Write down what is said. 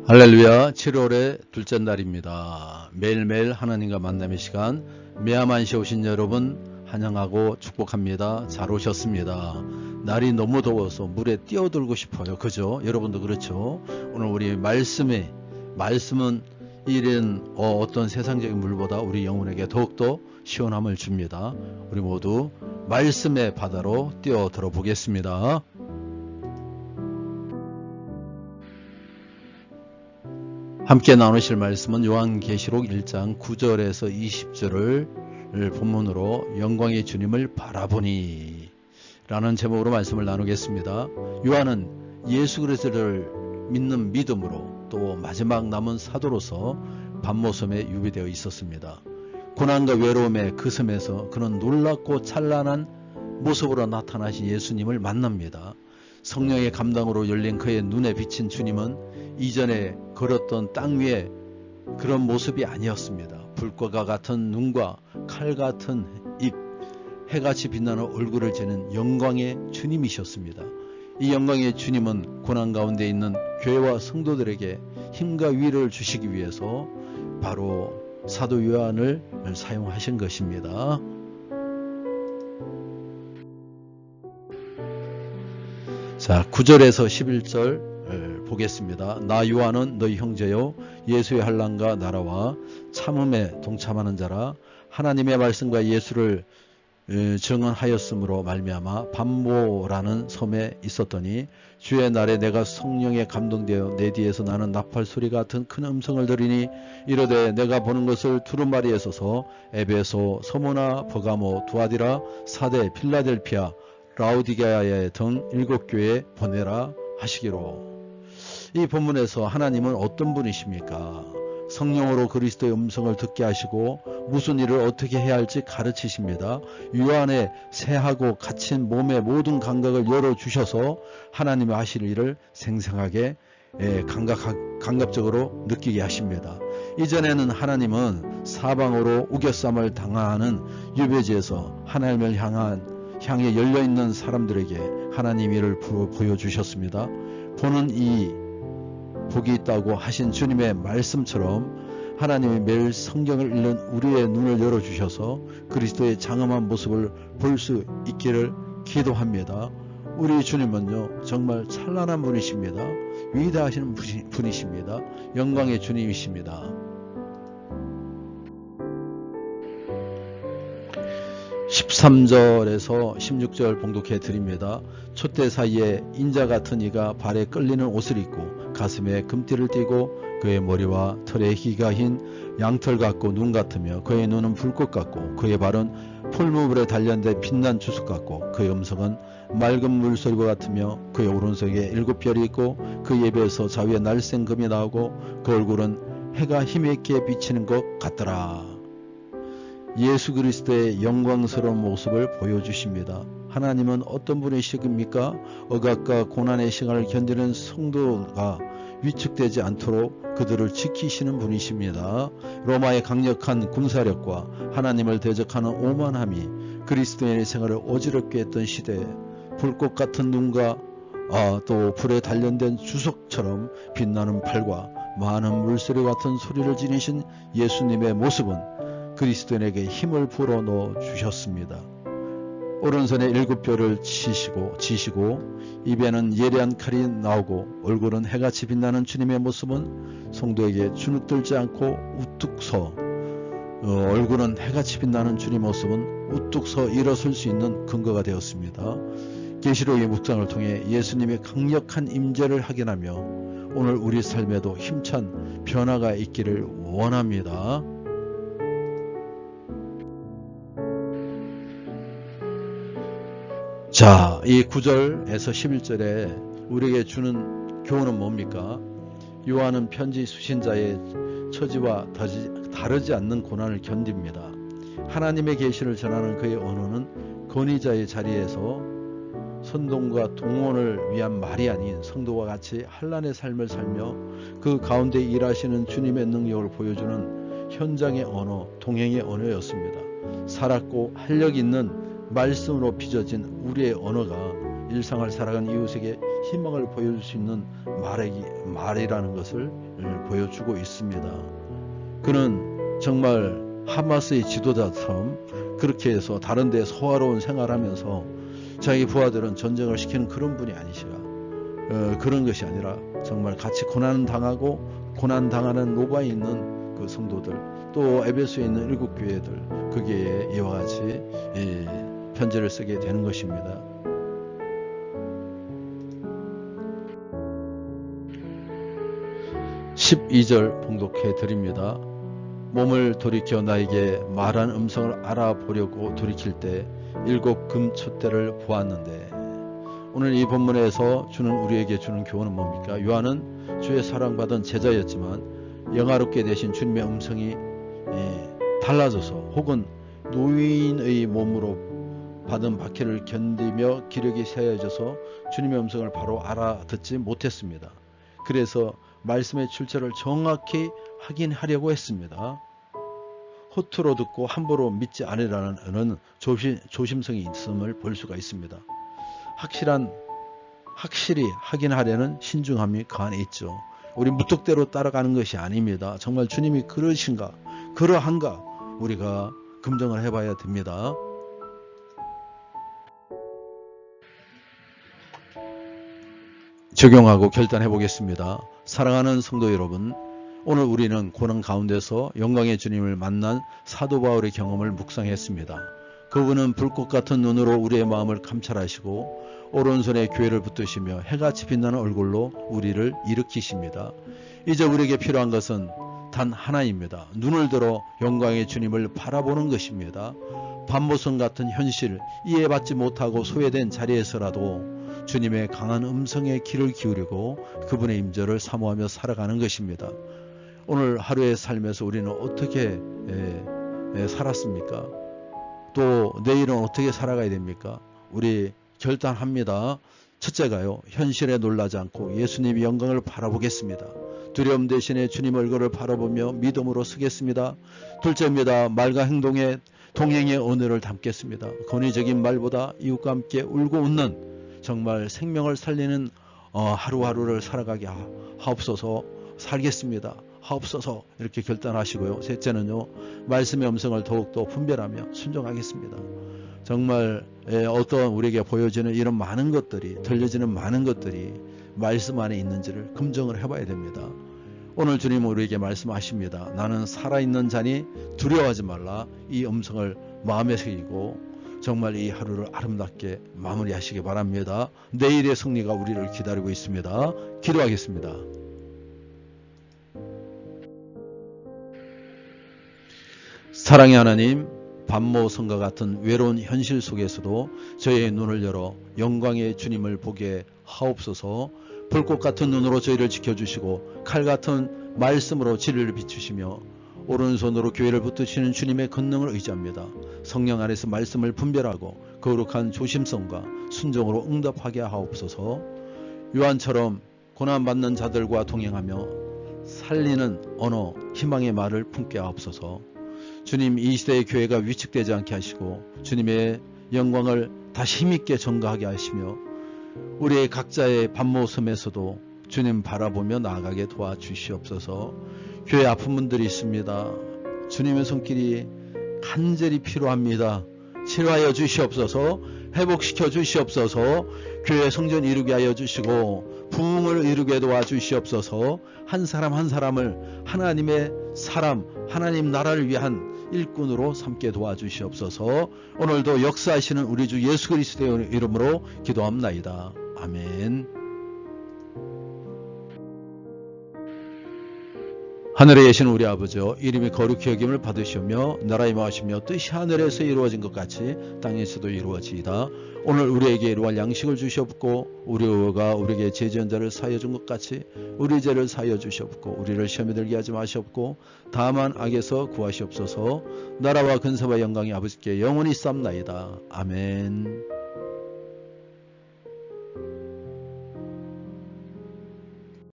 할렐루야. 7월의 둘째 날입니다. 매일매일 하나님과 만남의 시간, 메아만시에 오신 여러분 환영하고 축복합니다. 잘 오셨습니다. 날이 너무 더워서 물에 뛰어들고 싶어요. 그죠? 여러분도 그렇죠? 오늘 우리 말씀은 이런 어떤 세상적인 물보다 우리 영혼에게 더욱더 시원함을 줍니다. 우리 모두 말씀의 바다로 뛰어들어 보겠습니다. 함께 나누실 말씀은 요한계시록 1장 9절에서 20절을 본문으로 영광의 주님을 바라보니 라는 제목으로 말씀을 나누겠습니다. 요한은 예수 그리스도를 믿는 믿음으로 또 마지막 남은 사도로서 밤모섬에 유비되어 있었습니다. 고난과 외로움의 그 섬에서 그는 놀랍고 찬란한 모습으로 나타나신 예수님을 만납니다. 성령의 감당으로 열린 그의 눈에 비친 주님은 이전에 걸었던 땅 위에 그런 모습이 아니었습니다. 불꽃과 같은 눈과 칼 같은 입, 해같이 빛나는 얼굴을 지닌 영광의 주님이셨습니다. 이 영광의 주님은 고난 가운데 있는 교회와 성도들에게 힘과 위로를 주시기 위해서 바로 사도 요한을 사용하신 것입니다. 자, 9절에서 11절 보겠습니다. 나 요한은 너희 형제요 예수의 환난과 나라와 참음에 동참하는 자라 하나님의 말씀과 예수를 증언하였으므로 말미암아 밤모라는 섬에 있었더니 주의 날에 내가 성령에 감동되어 내 뒤에서 나는 나팔 소리 같은 큰 음성을 들으니 이르되 내가 보는 것을 두루마리에 서서 에베소, 서모나, 버가모, 두아디라, 사데, 필라델피아, 라우디게아의 등 7교회에 보내라 하시기로. 이 본문에서 하나님은 어떤 분이십니까? 성령으로 그리스도의 음성을 듣게 하시고 무슨 일을 어떻게 해야 할지 가르치십니다. 요한의 새하고 갇힌 몸의 모든 감각을 열어주셔서 하나님의 하실 일을 생생하게 감각적으로 느끼게 하십니다. 이전에는 하나님은 사방으로 우겨쌈을 당하는 유배지에서 하나님을 향해 열려있는 사람들에게 하나님 일을 보여주셨습니다. 보는 이 복이 있다고 하신 주님의 말씀처럼 하나님이 매일 성경을 읽는 우리의 눈을 열어주셔서 그리스도의 장엄한 모습을 볼 수 있기를 기도합니다. 우리 주님은요 정말 찬란한 분이십니다. 위대하신 분이십니다. 영광의 주님이십니다. 13절에서 16절 봉독해 드립니다. 촛대 사이에 인자 같은 이가 발에 끌리는 옷을 입고 가슴에 금띠를 띠고 그의 머리와 털에 희가 흰 양털 같고 눈 같으며 그의 눈은 불꽃 같고 그의 발은 풀무불에 단련된 빛난 주석 같고 그의 음성은 맑은 물소리와 같으며 그의 오른손에 7별이 있고 그 입에서 자위에 날쌘 금이 나오고 그 얼굴은 해가 힘있게 비치는 것 같더라. 예수 그리스도의 영광스러운 모습을 보여주십니다. 하나님은 어떤 분이십니까? 억압과 고난의 시간을 견디는 성도가 위축되지 않도록 그들을 지키시는 분이십니다. 로마의 강력한 군사력과 하나님을 대적하는 오만함이 그리스도인의 생활을 어지럽게 했던 시대에 불꽃 같은 눈과 또 불에 단련된 주석처럼 빛나는 팔과 많은 물소리 같은 소리를 지니신 예수님의 모습은 그리스도인에게 힘을 불어넣어 주셨습니다. 오른손에 7뼈를 지시고 입에는 예리한 칼이 나오고 얼굴은 해같이 빛나는 주님의 모습은 성도에게 주눅들지 않고 우뚝 서 얼굴은 해같이 빛나는 주님의 모습은 우뚝 서 일어설 수 있는 근거가 되었습니다. 계시록의 묵상을 통해 예수님의 강력한 임재를 확인하며 오늘 우리 삶에도 힘찬 변화가 있기를 원합니다. 자, 이 9절에서 11절에 우리에게 주는 교훈은 뭡니까? 요한은 편지 수신자의 처지와 다르지 않는 고난을 견딥니다. 하나님의 계시를 전하는 그의 언어는 권위자의 자리에서 선동과 동원을 위한 말이 아닌 성도와 같이 환난의 삶을 살며 그 가운데 일하시는 주님의 능력을 보여주는 현장의 언어, 동행의 언어였습니다. 살았고 활력 있는 말씀으로 빚어진 우리의 언어가 일상을 살아가는 이웃에게 희망을 보여줄 수 있는 말이라는 것을 보여주고 있습니다. 그는 정말 하마스의 지도자처럼 그렇게 해서 다른 데 소화로운 생활하면서 자기 부하들은 전쟁을 시키는 그런 분이 아니시라. 그런 것이 아니라 정말 같이 고난당하고 고난당하는 노바에 있는 그 성도들, 또 에베소에 있는 7교회들, 거기에 이와 같이 편지를 쓰게 되는 것입니다. (12절) 봉독해 드립니다. 몸을 돌이켜 나에게 말한 음성을 알아보려고 돌이킬 때 7 금촛대를 보았는데, 오늘 이 본문에서 우리에게 주는 교훈은 뭡니까? 요한은 주의 사랑받은 제자였지만 영화롭게 되신 주님의 음성이 달라져서 혹은 노인의 몸으로 받은 박해를 견디며 기력이 쇠해져서 주님의 음성을 바로 알아듣지 못했습니다. 그래서 말씀의 출처를 정확히 확인하려고 했습니다. 허투루 듣고 함부로 믿지 않으라는 조심성이 있음을 볼 수가 있습니다. 확실히 확인하려는 신중함이 그 안에 있죠. 우리 무턱대로 따라가는 것이 아닙니다. 정말 주님이 그러한가 우리가 검증을 해봐야 됩니다. 적용하고 결단해 보겠습니다. 사랑하는 성도 여러분, 오늘 우리는 고난 가운데서 영광의 주님을 만난 사도 바울의 경험을 묵상했습니다. 그분은 불꽃 같은 눈으로 우리의 마음을 감찰하시고 오른손에 교회를 붙드시며 해같이 빛나는 얼굴로 우리를 일으키십니다. 이제 우리에게 필요한 것은 단 하나입니다. 눈을 들어 영광의 주님을 바라보는 것입니다. 반모성 같은 현실, 이해받지 못하고 소외된 자리에서라도 주님의 강한 음성에 귀를 기울이고 그분의 임재를 사모하며 살아가는 것입니다. 오늘 하루의 삶에서 우리는 어떻게 살았습니까? 또 내일은 어떻게 살아가야 됩니까? 우리 결단합니다. 첫째가요, 현실에 놀라지 않고 예수님의 영광을 바라보겠습니다. 두려움 대신에 주님 얼굴을 바라보며 믿음으로 서겠습니다. 둘째입니다. 말과 행동에 동행의 언어를 담겠습니다. 권위적인 말보다 이웃과 함께 울고 웃는 정말 생명을 살리는 하루하루를 살아가게 하옵소서. 살겠습니다. 하옵소서. 이렇게 결단하시고요. 셋째는요, 말씀의 음성을 더욱더 분별하며 순종하겠습니다. 정말 어떤 우리에게 보여지는 이런 많은 것들이, 들려지는 많은 것들이 말씀 안에 있는지를 검증을 해봐야 됩니다. 오늘 주님은 우리에게 말씀하십니다. 나는 살아있는 자니 두려워하지 말라. 이 음성을 마음에 새기고 정말 이 하루를 아름답게 마무리하시기 바랍니다. 내일의 승리가 우리를 기다리고 있습니다. 기도하겠습니다. 사랑의 하나님, 반모성과 같은 외로운 현실 속에서도 저희의 눈을 열어 영광의 주님을 보게 하옵소서. 불꽃 같은 눈으로 저희를 지켜주시고 칼 같은 말씀으로 진리를 비추시며 오른손으로 교회를 붙드시는 주님의 권능을 의지합니다. 성령 안에서 말씀을 분별하고 거룩한 조심성과 순종으로 응답하게 하옵소서. 요한처럼 고난받는 자들과 동행하며 살리는 언어, 희망의 말을 품게 하옵소서. 주님, 이 시대의 교회가 위축되지 않게 하시고 주님의 영광을 다시 힘있게 전가하게 하시며 우리의 각자의 반모섬에서도 주님 바라보며 나아가게 도와주시옵소서. 교회 아픈 분들이 있습니다. 주님의 손길이 간절히 필요합니다. 치료하여 주시옵소서. 회복시켜 주시옵소서. 교회 성전 이루게 하여 주시고 부흥을 이루게 도와주시옵소서. 한 사람 한 사람을 하나님의 사람, 하나님 나라를 위한 일꾼으로 삼게 도와주시옵소서. 오늘도 역사하시는 우리 주 예수 그리스도의 이름으로 기도합나이다. 아멘. 하늘에 계신 우리 아버지여, 이름이 거룩히 여김을 받으시며 나라에 임하시며 뜻이 하늘에서 이루어진 것 같이 땅에서도 이루어지이다. 오늘 우리에게 이루할 양식을 주시옵고 우리가 우리에게 죄지은 자를 사하여 준 것 같이 우리 죄를 사하여 주시옵고 우리를 시험에 들게 하지 마시옵고 다만 악에서 구하시옵소서. 나라와 근세와 영광이 아버지께 영원히 쌓나이다. 아멘.